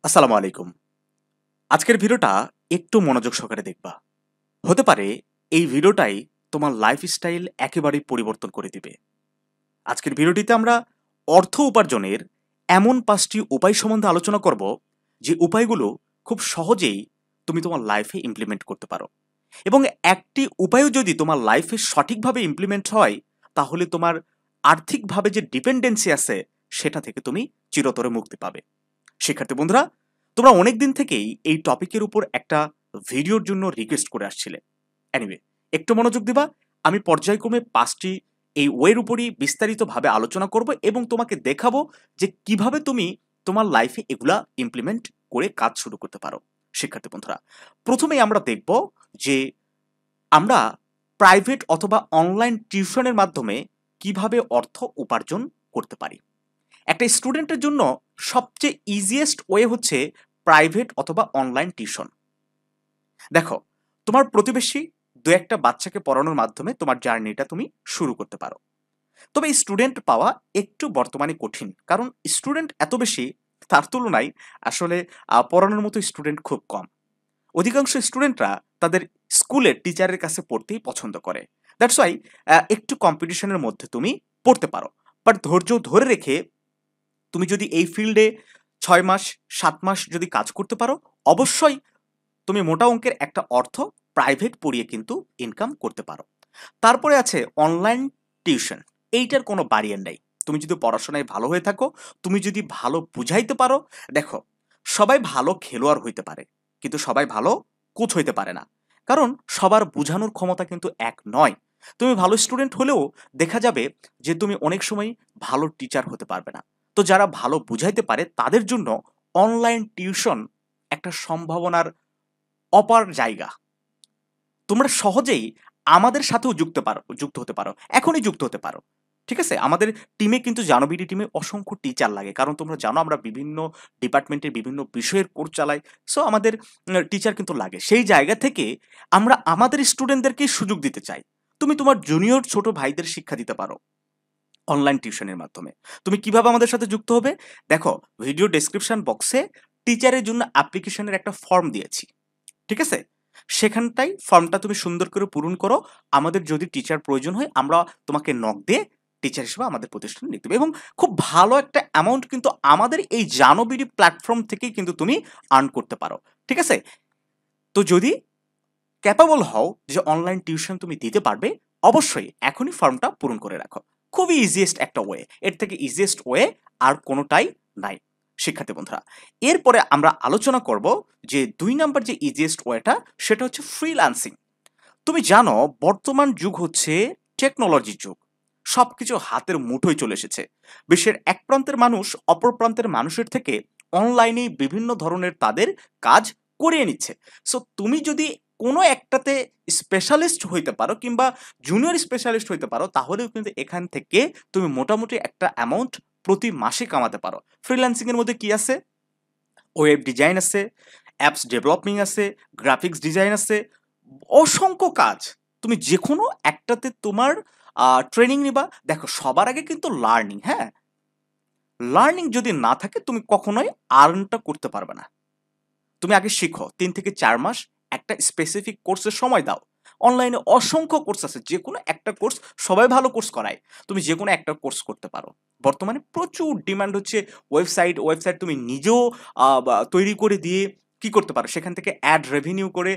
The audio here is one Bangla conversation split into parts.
আসসালামু আলাইকুম। আজকের ভিডিওটা একটু মনোযোগ সহকারে দেখবা। হতে পারে এই ভিডিওটাই তোমার লাইফস্টাইল একেবারেই পরিবর্তন করে দিবে। আজকের ভিডিওটিতে আমরা অর্থ উপার্জনের এমন ৫টি উপায় সম্বন্ধে আলোচনা করব, যে উপায়গুলো খুব সহজেই তুমি তোমার লাইফে ইমপ্লিমেন্ট করতে পারো। এবং একটি উপায়ও যদি তোমার লাইফে সঠিকভাবে ইমপ্লিমেন্ট হয়, তাহলে তোমার আর্থিকভাবে যে ডিপেন্ডেন্সি আছে, সেটা থেকে তুমি চিরতরে মুক্তি পাবে। শিক্ষার্থী বন্ধুরা, তোমরা অনেক দিন থেকেই এই টপিকের উপর একটা ভিডিওর জন্য রিকোয়েস্ট করে আসছিলে। এনিওয়ে, একটু মনোযোগ দিবা। আমি পর্যায়ক্রমে ৫টি এই ওয়ের উপরই বিস্তারিতভাবে আলোচনা করব এবং তোমাকে দেখাবো যে কিভাবে তুমি তোমার লাইফে এগুলা ইমপ্লিমেন্ট করে কাজ শুরু করতে পারো। শিক্ষার্থী বন্ধুরা, প্রথমেই আমরা দেখব যে আমরা প্রাইভেট অথবা অনলাইন টিউশনের মাধ্যমে কিভাবে অর্থ উপার্জন করতে পারি। একটা স্টুডেন্টের জন্য সবচেয়ে ইজিয়েস্ট ওয়ে হচ্ছে প্রাইভেট অথবা অনলাইন টিউশন। দেখো, তোমার প্রতিবেশী দু একটা বাচ্চাকে পড়ানোর মাধ্যমে তোমার জার্নিটা তুমি শুরু করতে পারো। তবে স্টুডেন্ট পাওয়া একটু বর্তমানে কঠিন, কারণ স্টুডেন্ট এত বেশি, তার তুলনায় আসলে পড়ানোর মতো স্টুডেন্ট খুব কম। অধিকাংশ স্টুডেন্টরা তাদের স্কুলের টিচারের কাছে পড়তেই পছন্দ করে। দ্যাটস ওয়াই একটু কম্পিটিশনের মধ্যে তুমি পড়তে পারো। বাট ধৈর্য ধরে রেখে তুমি যদি এই ফিল্ডে ৬ মাস ৭ মাস যদি কাজ করতে পারো, অবশ্যই তুমি মোটা অঙ্কের একটা অর্থ প্রাইভেট পড়িয়ে কিন্তু ইনকাম করতে পারো। তারপরে আছে অনলাইন টিউশন। এইটার কোনো বারিয়ার নাই। তুমি যদি পড়াশোনায় ভালো হয়ে থাকো, তুমি যদি ভালো বুঝাইতে পারো। দেখো, সবাই ভালো খেলোয়াড় হইতে পারে, কিন্তু সবাই ভালো কোচ হইতে পারে না। কারণ সবার বুঝানোর ক্ষমতা কিন্তু এক নয়। তুমি ভালো স্টুডেন্ট হলেও দেখা যাবে যে তুমি অনেক সময় ভালো টিচার হতে পারবে না। তো যারা ভালো বুঝাইতে পারে তাদের জন্য অনলাইন টিউশন একটা সম্ভাবনার অপার জায়গা। তোমরা সহজেই আমাদের সাথেও যুক্ত হতে পারো, এখনই যুক্ত হতে পারো। ঠিক আছে? আমাদের টিমে কিন্তু ZanoBD টিমে অসংখ্য টিচার লাগে। কারণ তোমরা জানো আমরা বিভিন্ন ডিপার্টমেন্টের বিভিন্ন বিষয়ের কোর্স চালাই। সো আমাদের টিচার কিন্তু লাগে। সেই জায়গা থেকে আমরা আমাদের স্টুডেন্টদেরকেই সুযোগ দিতে চাই। তুমি তোমার জুনিয়র ছোট ভাইদের শিক্ষা দিতে পারো অনলাইন টিউশনের মাধ্যমে। তুমি কিভাবে আমাদের সাথে যুক্ত হবে? দেখো, ভিডিও ডেসক্রিপশন বক্সে টিচারের জন্য অ্যাপ্লিকেশনের একটা ফর্ম দিয়েছি। ঠিক আছে? সেখানটাই ফর্মটা তুমি সুন্দর করে পূরণ করো। আমাদের যদি টিচার প্রয়োজন হয়, আমরা তোমাকে নক দিয়ে টিচার হিসেবে আমাদের প্রতিষ্ঠানে নিতে হবে। এবং খুব ভালো একটা অ্যামাউন্ট কিন্তু আমাদের এই ZanoBD প্ল্যাটফর্ম থেকেই কিন্তু তুমি আর্ন করতে পারো। ঠিক আছে? তো যদি ক্যাপাবল হও যে অনলাইন টিউশন তুমি দিতে পারবে, অবশ্যই এখনই ফর্মটা পূরণ করে রাখো। খুবই ইজিয়েস্ট একটা ওয়ে। এর থেকে ইজিয়েস্ট ওয়ে আর কোনোটাই নাই। শিক্ষার্থী বন্ধুরা, এরপরে আমরা আলোচনা করব যে ২ নাম্বার যে ইজিয়েস্ট ওয়েটা, সেটা হচ্ছে ফ্রিল্যান্সিং। তুমি জানো বর্তমান যুগ হচ্ছে টেকনোলজির যুগ। সবকিছু হাতের মুঠোয় চলে এসেছে। বিশ্বের এক প্রান্তের মানুষ অপর প্রান্তের মানুষের থেকে অনলাইনেই বিভিন্ন ধরনের তাদের কাজ করিয়ে নিচ্ছে। সো তুমি যদি কোনো একটাতে স্পেশালিস্ট হইতে পারো কিংবা জুনিয়র স্পেশালিস্ট হইতে পারো, তাহলেও কিন্তু এখান থেকে তুমি মোটামুটি একটা অ্যামাউন্ট প্রতি মাসে কামাতে পারো। ফ্রিল্যান্সিং এর মধ্যে কি আছে? ওয়েব ডিজাইন আছে, অ্যাপস ডেভেলপিং আছে, গ্রাফিক্স ডিজাইন আছে, অসংখ্য কাজ। তুমি যেকোনো একটাতে তোমার ট্রেনিং নিবা। দেখো, সবার আগে কিন্তু লার্নিং, হ্যাঁ? লার্নিং যদি না থাকে তুমি কখনোই আর্নটা করতে পারবে না। তুমি আগে শিখো ৩ থেকে ৪ মাস একটা স্পেসিফিক কোর্সের সময় দাও। অনলাইনে অসংখ্য কোর্স আছে। যেকোনো একটা কোর্স, সবাই ভালো কোর্স করায়। তুমি যেকোনো একটা কোর্স করতে পারো। বর্তমানে প্রচুর ডিমান্ড হচ্ছে ওয়েবসাইট তুমি নিজেও তৈরি করে দিয়ে কি করতে পারো? সেখান থেকে অ্যাড রেভিনিউ করে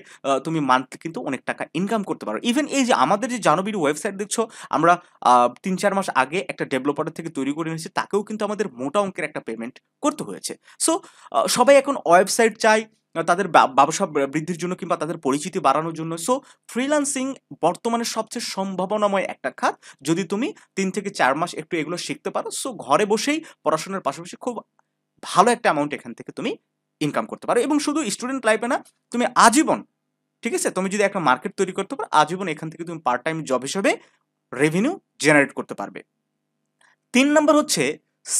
তুমি মান্থলি কিন্তু অনেক টাকা ইনকাম করতে পারো। ইভেন এই যে আমাদের যে ZanoBD ওয়েবসাইট দেখছো, আমরা ৩-৪ মাস আগে একটা ডেভেলপারের থেকে তৈরি করে নিয়েছি। তাকেও কিন্তু আমাদের মোটা অঙ্কের একটা পেমেন্ট করতে হয়েছে। সো সবাই এখন ওয়েবসাইট চায় তাদের ব্যবসা বৃদ্ধির জন্য কিংবা তাদের পরিচিতি বাড়ানোর জন্য। সো ফ্রিল্যান্সিং বর্তমানে সবচেয়ে সম্ভাবনাময় একটা খাত। যদি তুমি ৩ থেকে ৪ মাস একটু এগুলো শিখতে পারো, সো ঘরে বসেই পড়াশোনার পাশাপাশি খুব ভালো একটা অ্যামাউন্ট এখান থেকে তুমি ইনকাম করতে পারো। এবং শুধু স্টুডেন্ট লাইফে না, তুমি আজীবন, ঠিক আছে? তুমি যদি একটা মার্কেট তৈরি করতে পারো, আজীবন এখান থেকে তুমি পার্ট টাইম জব হিসেবে রেভিনিউ জেনারেট করতে পারবে। ৩ নাম্বার হচ্ছে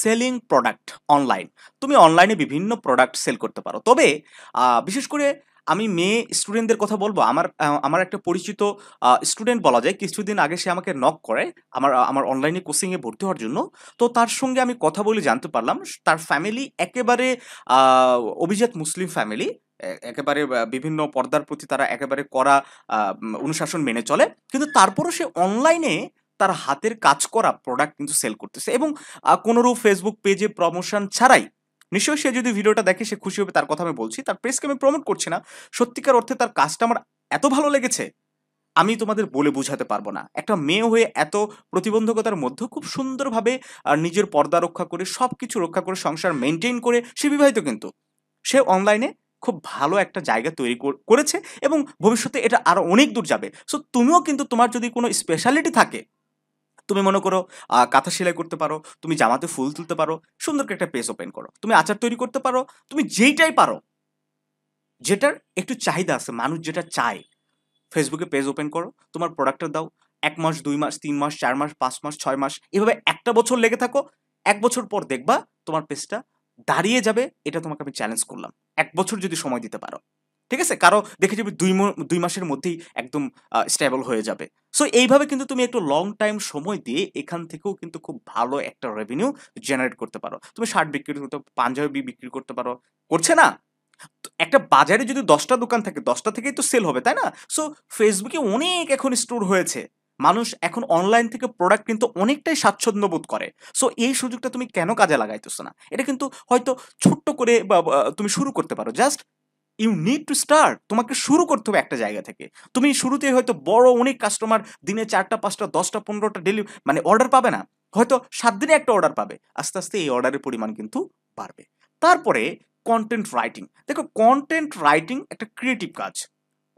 সেলিং প্রোডাক্ট অনলাইন। তুমি অনলাইনে বিভিন্ন প্রোডাক্ট সেল করতে পারো। তবে বিশেষ করে আমি মেয়ে স্টুডেন্টদের কথা বলবো। আমার একটা পরিচিত স্টুডেন্ট বলা যায়, কিছুদিন আগে সে আমাকে নক করে আমার অনলাইনে কোচিংয়ে ভর্তি হওয়ার জন্য। তো তার সঙ্গে আমি কথা বলে জানতে পারলাম তার ফ্যামিলি একেবারে আ অভিজাত মুসলিম ফ্যামিলি। একেবারে বিভিন্ন পর্দার প্রতি তারা একেবারে কড়া অনুশাসন মেনে চলে। কিন্তু তারপরও সে অনলাইনে তার হাতের কাজ করা প্রোডাক্ট কিন্তু সেল করতেছে এবং কোনরূপ Facebook পেজে প্রমোশন ছাড়াই। নিশ্চয়ই সে যদি ভিডিওটা দেখে সে খুশি হবে, তার কথা আমি বলছি। তার পেজকে আমি প্রমোট করছি না। সত্যিকার অর্থে তার কাজটা আমার এত ভালো লেগেছে, আমি তোমাদের বলে বোঝাতে পারব না। একটা মেয়ে হয়ে এত প্রতিবন্ধকতার মধ্যেও খুব সুন্দরভাবে নিজের পর্দা রক্ষা করে, সবকিছু রক্ষা করে, সংসার মেইনটেইন করে সে বিবাহিত কিন্তু। সে অনলাইনে খুব ভালো একটা জায়গা তৈরি করেছে এবং ভবিষ্যতে এটা আরো অনেক দূর যাবে। সো তুমিও কিন্তু তোমার যদি কোনো স্পেশালিটি থাকে, তুমি মনে করো কাঁথা সেলাই করতে পারো, তুমি জামাতে ফুল তুলতে পারো, সুন্দর করে একটা পেজ ওপেন করো। তুমি আচার তৈরি করতে পারো, তুমি যেইটাই পারো, যেটার একটু চাহিদা আছে, মানুষ যেটা চায়, ফেসবুকে পেজ ওপেন করো, তোমার প্রোডাক্টটা দাও। ১ মাস, ২ মাস, ৩ মাস, ৪ মাস, ৫ মাস, ৬ মাস, এভাবে ১ টা বছর লেগে থাকো। ১ বছর পর দেখবা তোমার পেজটা দাঁড়িয়ে যাবে। এটা তোমাকে আমি চ্যালেঞ্জ করলাম। ১ বছর যদি সময় দিতে পারো। ঠিক আছে? কারো দেখে যাবে ২ মাসের মধ্যেই একদম স্টেবল হয়ে যাবে। সো এইভাবে কিন্তু তুমি একটু লং টাইম সময় দিয়ে এখান থেকেও কিন্তু খুব ভালো একটা রেভিনিউ জেনারেট করতে পারো। তুমি শার্ট বিক্রি করতে, পাঞ্জাবি বিক্রি করতে পারো। করছে না? তো একটা বাজারে যদি ১০ টা দোকান থাকে, ১০ টা থেকেই তো সেল হবে, তাই না? সো ফেসবুকে অনেক এখন স্টোর হয়েছে। মানুষ এখন অনলাইন থেকে প্রোডাক্ট কিনতে অনেকটাই স্বাচ্ছন্দ্য বোধ করে। সো এই সুযোগটা তুমি কেন কাজে লাগাইতেছো না? এটা কিন্তু হয়তো ছোট্ট করে তুমি শুরু করতে পারো। Just you need to start. তোমাকে শুরু করতে হবে একটা জায়গা থেকে। তুমি শুরুতেই হয়তো বড় অনেক কাস্টমার, দিনে ৪ টা, ৫ টা, ১০ টা, ১৫ টা মানে অর্ডার পাবে না। হয়তো ৭ দিনে একটা অর্ডার পাবে। আস্তে, আস্তে এই অর্ডারের পরিমাণ কিন্তু বাড়বে। তারপরে কনটেন্ট রাইটিং। দেখো, কনটেন্ট রাইটিং একটা ক্রিয়েটিভ কাজ।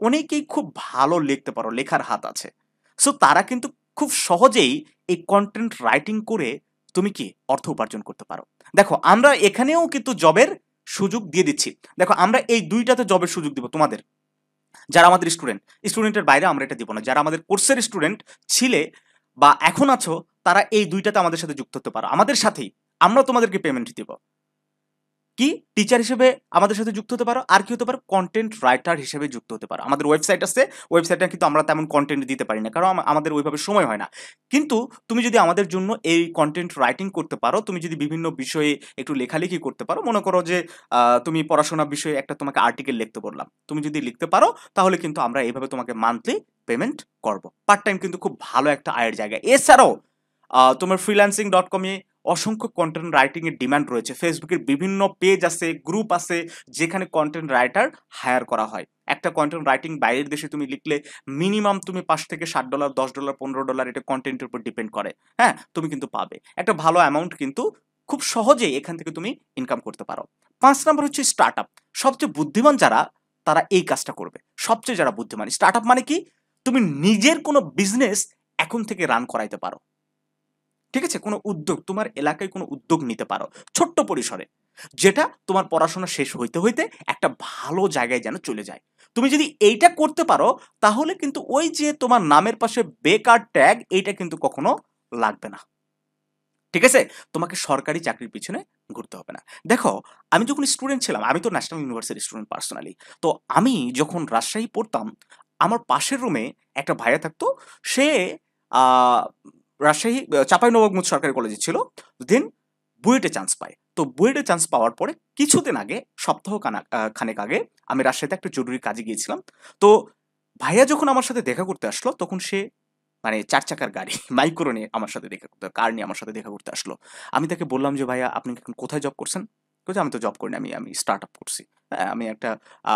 অনেকেই খুব ভালো লিখতে পারো, লেখার হাত আছে। সো তারা কিন্তু খুব সহজেই এই কনটেন্ট রাইটিং করে তুমি কি অর্থ উপার্জন করতে পারো। দেখো, আমরা এখানেও কিন্তু জবের সুযোগ দিয়ে দিচ্ছি। দেখো, আমরা এই ২ টাতে জবের সুযোগ দিব তোমাদের। যারা আমাদের স্টুডেন্টের বাইরে আমরা এটা দিব না। যারা আমাদের কোর্সের স্টুডেন্ট ছিলে বা এখন আছো, তারা এই ২ টাতে আমাদের সাথে যুক্ত হতে পারো। আমাদের সাথেই আমরা তোমাদেরকে পেমেন্ট দিব। কি টিচার হিসেবে আমাদের সাথে যুক্ত হতে পারো, আর কি হতে পারো, কন্টেন্ট রাইটার হিসেবে যুক্ত হতে পারো। আমাদের ওয়েবসাইট আছে, ওয়েবসাইটে কিন্তু আমরা তেমন কন্টেন্ট দিতে পারি না, কারণ আমাদের ওইভাবে সময় হয় না। কিন্তু তুমি যদি আমাদের জন্য এই কন্টেন্ট রাইটিং করতে পারো, তুমি যদি বিভিন্ন বিষয়ে একটু লেখালেখি করতে পারো, মনে করো যে তুমি পড়াশোনা বিষয়ে একটা তোমাকে আর্টিকেল লিখতে বললাম, তুমি যদি লিখতে পারো, তাহলে কিন্তু আমরা এইভাবে তোমাকে মান্থলি পেমেন্ট করব। পার্ট টাইম কিন্তু খুব ভালো একটা আয়ের জায়গা। এছাড়াও তোমার freelancing.com এ অসংখ্য কন্টেন্ট রাইটিং এর ডিমান্ড রয়েছে। ফেসবুকের বিভিন্ন পেজ আছে, গ্রুপ আছে, যেখানে কন্টেন্ট রাইটার হায়ার করা হয়। একটা কন্টেন্ট রাইটিং বাইরের দেশে তুমি লিখলে মিনিমাম তুমি $৫ থেকে $৭, $১০, $১৫, এটা কন্টেন্টের উপর ডিপেন্ড করে। হ্যাঁ, তুমি কিন্তু পাবে একটা ভালো অ্যামাউন্ট, কিন্তু খুব সহজেই এখান থেকে তুমি ইনকাম করতে পারো। ৫ নাম্বার হচ্ছে স্টার্টআপ। সবচেয়ে বুদ্ধিমান যারা, তারা এই কাজটা করবে। সবচেয়ে যারা বুদ্ধিমান, স্টার্টআপ মানে কি? তুমি নিজের কোনো বিজনেস এখন থেকে রান করাইতে পারো। ঠিক আছে? কোনো উদ্যোগ, তোমার এলাকায় কোনো উদ্যোগ নিতে পারো ছোট্ট পরিসরে। যেটা তোমার পড়াশোনা শেষ হইতে, হইতে একটা ভালো জায়গায় যেন চলে যায়। তুমি যদি এইটা করতে পারো, তাহলে কিন্তু ওই যে তোমার নামের পাশে বেকার ট্যাগ, এইটা কিন্তু কখনো লাগবে না। ঠিক আছে? তোমাকে সরকারি চাকরির পিছনে ঘুরতে হবে না। দেখো, আমি যখন স্টুডেন্ট ছিলাম, আমি তো ন্যাশনাল ইউনিভার্সিটির স্টুডেন্ট পার্সোনালি। তো আমি যখন রাজশাহী পড়তাম, আমার পাশের রুমে একটা ভাইয়া থাকতো। সে আ রাজশাহী চাঁপাইনবাবগঞ্জ সরকারি কলেজে ছিল। দেন বুয়েটে চান্স পায়। তো বুয়েটে চান্স পাওয়ার পরে কিছুদিন আগে, সপ্তাহ খানেক আগে, আমি রাজশাহীতে একটা জরুরি কাজে গিয়েছিলাম। তো ভাইয়া যখন আমার সাথে দেখা করতে আসলো, তখন সে মানে ৪ চাকার গাড়ি মাইক্রো নিয়ে আমার সাথে দেখা করতে, কার নিয়ে আমার সাথে দেখা করতে আসলো। আমি তাকে বললাম যে, "ভাইয়া, আপনি এখন কোথায় জব করছেন?" কইছে, "আমি তো জব করি না। আমি স্টার্টআপ করছি। হ্যাঁ, আমি একটা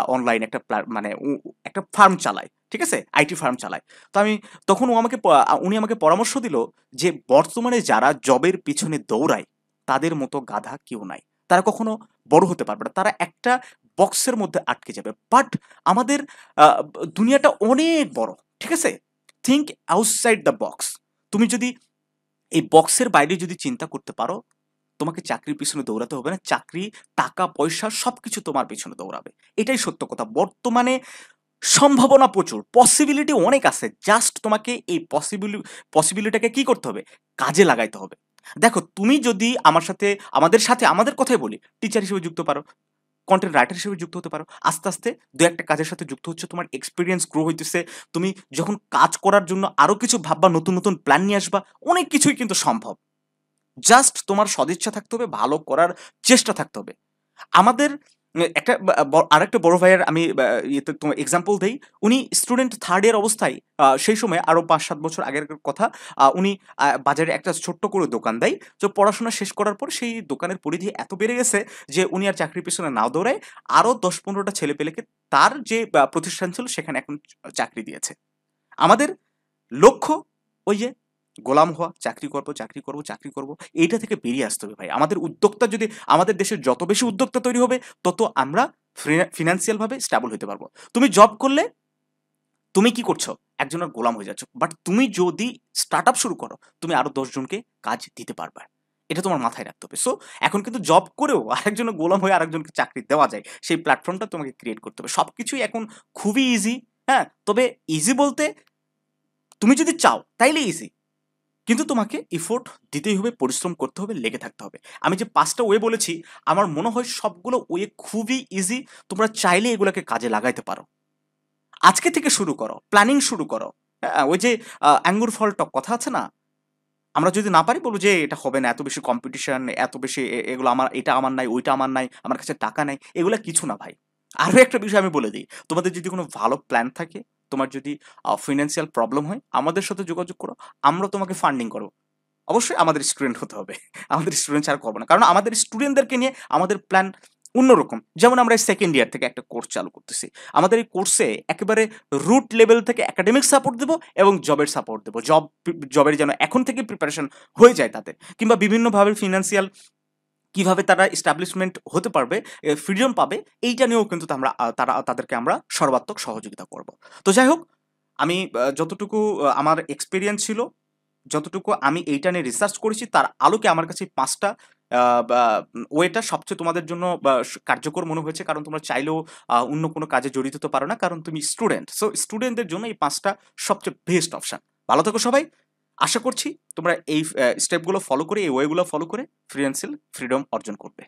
অনলাইন একটা মানে একটা ফার্ম চালাই। ঠিক আছে? আইটি ফার্ম চালাই।" তো তখন উনি আমাকে পরামর্শ দিল যে, "বর্তমানে যারা জবের পিছনে দৌড়ায়, তাদের মতো গাধা কেউ নাই। তারা কখনো বড় হতে পারবে না। তারা একটা বক্সের মধ্যে আটকে যাবে। বাট আমাদের আ দুনিয়াটা অনেক বড়। ঠিক আছে? Think outside the box. তুমি যদি এই বক্সের বাইরে যদি চিন্তা করতে পারো, তোমাকে চাকরির পিছনে দৌড়াতে হবে না। চাকরি, টাকা, পয়সা সবকিছু তোমার পেছনে দৌড়াবে। এটাই সত্য কথা। বর্তমানে সম্ভাবনা প্রচুর। পসিবিলিটি অনেক আছে। জাস্ট তোমাকে এই পসিবিলিটাকে কি করতে হবে? কাজে লাগাইতে হবে। দেখো, তুমি যদি আমাদের সাথে আমাদের কথাই বলি, টিচার হিসেবে যুক্ত পারো। কন্টেন্ট রাইটার হিসেবে যুক্ত হতে পারো। আস্তে আস্তে দু একটা কাজের সাথে যুক্ত হচ্ছে, তোমার এক্সপিরিয়েন্স গ্রো হইতেছে, তুমি যখন কাজ করার জন্য আরো কিছু ভাববা, নতুন নতুন প্ল্যান নিয়ে আসবা, অনেক কিছুই কিন্তু সম্ভব। জাস্ট তোমার সদিচ্ছা থাকতে হবে, ভালো করার চেষ্টা থাকতে হবে। আমাদের একটা আরেকটা বড় ভাইয়ের আমি ইয়েতে তোমার এক্সাম্পল দেই। উনি স্টুডেন্ট থার্ড ইয়ার অবস্থায়, সেই সময় আরো ৫-৭ বছর আগের কথা, উনি বাজারে একটা ছোট্ট করে দোকান দেয়। তো পড়াশোনা শেষ করার পর সেই দোকানের পরিধি এত বেড়ে গেছে যে উনি আর চাকরির পেছনে নাও দৌড়ায়, আরো ১০-১৫টা ছেলেপেলেকে তার যে প্রতিষ্ঠান ছিল সেখানে এখন চাকরি দিয়েছে। আমাদের লক্ষ্য ওই যে গোলাম হওয়া, চাকরি করব, চাকরি করব, চাকরি করব, এইটা থেকে বেরিয়ে আসতে হবে ভাই। আমাদের উদ্যোক্তা যদি, আমাদের দেশে যত বেশি উদ্যোক্তা তৈরি হবে, তত আমরা ফিনান্সিয়াল ভাবে স্টেবল হতে পারবো। তুমি জব করলে তুমি কি করছো? একজনের গোলাম হয়ে যাচ্ছ। বাট তুমি যদি স্টার্ট আপ শুরু করো, তুমি আরো ১০ জনকে কাজ দিতে পারবে। এটা তোমার মাথায় রাখতে হবে। সো এখন কিন্তু জব করেও আরেকজনের গোলাম হয়ে আরেকজনকে চাকরি দেওয়া যায়। সেই প্ল্যাটফর্মটা তোমাকে ক্রিয়েট করতে হবে। সবকিছুই এখন খুবই ইজি। হ্যাঁ, তবে ইজি বলতে তুমি যদি চাও তাইলে ইজি, কিন্তু তোমাকে এফোর্ট দিতেই হবে, পরিশ্রম করতে হবে, লেগে থাকতে হবে। আমি যে ৫টা ওয়ে বলেছি, আমার মনে হয় সবগুলো ওয়ে খুবই ইজি। তোমরা চাইলে এগুলোকে কাজে লাগাইতে পারো। আজকে থেকে শুরু করো, প্ল্যানিং শুরু করো। হ্যাঁ, ওই যে আঙ্গুর ফল টক কথা আছে না? আমরা যদি না পারি বলবো যে এটা হবে না, এত বেশি কম্পিটিশন, এত বেশি এগুলো আমার, এটা আমার নাই, ওইটা আমার নাই, আমার কাছে টাকা নাই, এগুলা কিছু না ভাই। আরো একটা বিষয় আমি বলে দিই, তোমাদের যদি কোনো ভালো প্ল্যান থাকে, তোমার যদি ফিনান্সিয়াল প্রবলেম হয়, আমাদের সাথে যোগাযোগ করো, আমরা তোমাকে ফান্ডিং করবো। অবশ্যই আমাদের স্টুডেন্ট হতে হবে। আমাদের স্টুডেন্ট ছাড়া করবো না, কারণ আমাদের স্টুডেন্টদেরকে নিয়ে আমাদের প্ল্যান অন্যরকম। যেমন আমরা সেকেন্ড ইয়ার থেকে একটা কোর্স চালু করতেছি। আমাদের এই কোর্সে একেবারে রুট লেভেল থেকে একাডেমিক সাপোর্ট দেবো এবং জবের সাপোর্ট দেবো। জবের যেন এখন থেকে প্রিপারেশন হয়ে যায় তাদের, কিংবা বিভিন্নভাবে ফিনান্সিয়াল কিভাবে তারা এস্টাবলিশমেন্ট হতে পারবে, ফ্রিডম পাবে, এইটা নিয়েও কিন্তু তাদেরকে আমরা সর্বাত্মক সহযোগিতা করব। তো যাই হোক, আমি যতটুকু আমার এক্সপিরিয়েন্স ছিল, যতটুকু আমি এইটা নিয়ে রিসার্চ করেছি, তার আলোকে আমার কাছে ৫টা ওয়েটা সবচেয়ে তোমাদের জন্য কার্যকর মনে হয়েছে। কারণ তোমরা চাইলেও অন্য কোনো কাজে জড়িত হতে পারো না, কারণ তুমি স্টুডেন্ট। সো স্টুডেন্টদের জন্য এই ৫টা সবচেয়ে বেস্ট অপশন। ভালো থেকো সবাই। আশা করছি তোমরা এই স্টেপগুলো ফলো করে, এই ওয়েগুলো ফলো করে ফিনান্সিয়াল ফ্রিডম অর্জন করবে।